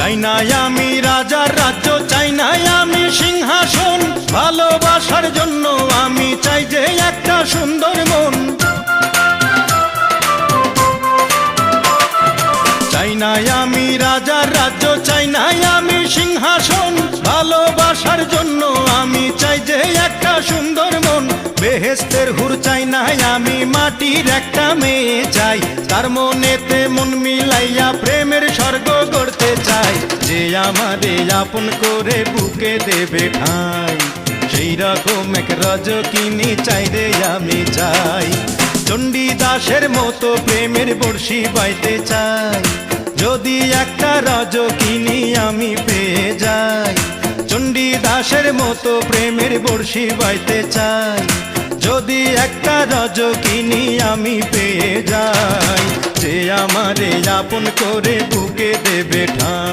চাই না আমি রাজার রাজ্য, চাই না আমি সিংহাসন, ভালোবাসার জন্য আমি চাই যে একটা সুন্দর মন। চাই না আমি রাজার রাজ্য, চাই না আমি সিংহাসন, ভালোবাসার জন্য আমি চাই যে একটা সুন্দর মন। বেহেশতের হুর চাই না আমি, মাটির একটা মেয়ে চাই, তার মনেতে মন মিলাইয়া প্রেমের স্বর্গ গড়তে চাই। যে আমারে আপন করে বুকে দেবে ঠাঁই, সেই রকম এক রজকিনী চাই রে আমি চাই। চণ্ডীদাসের মতো প্রেমের বর্ষি বাইতে চাই, যদি একটা রজকিনী আমি পেয়ে যাই। চণ্ডীদাসের মতো প্রেমের বর্ষি বাইতে চাই, যদি একটা রজকিনী আমি পেয়ে যাই। যে আমারে আপন করে বুকে দেবে ঠাঁই।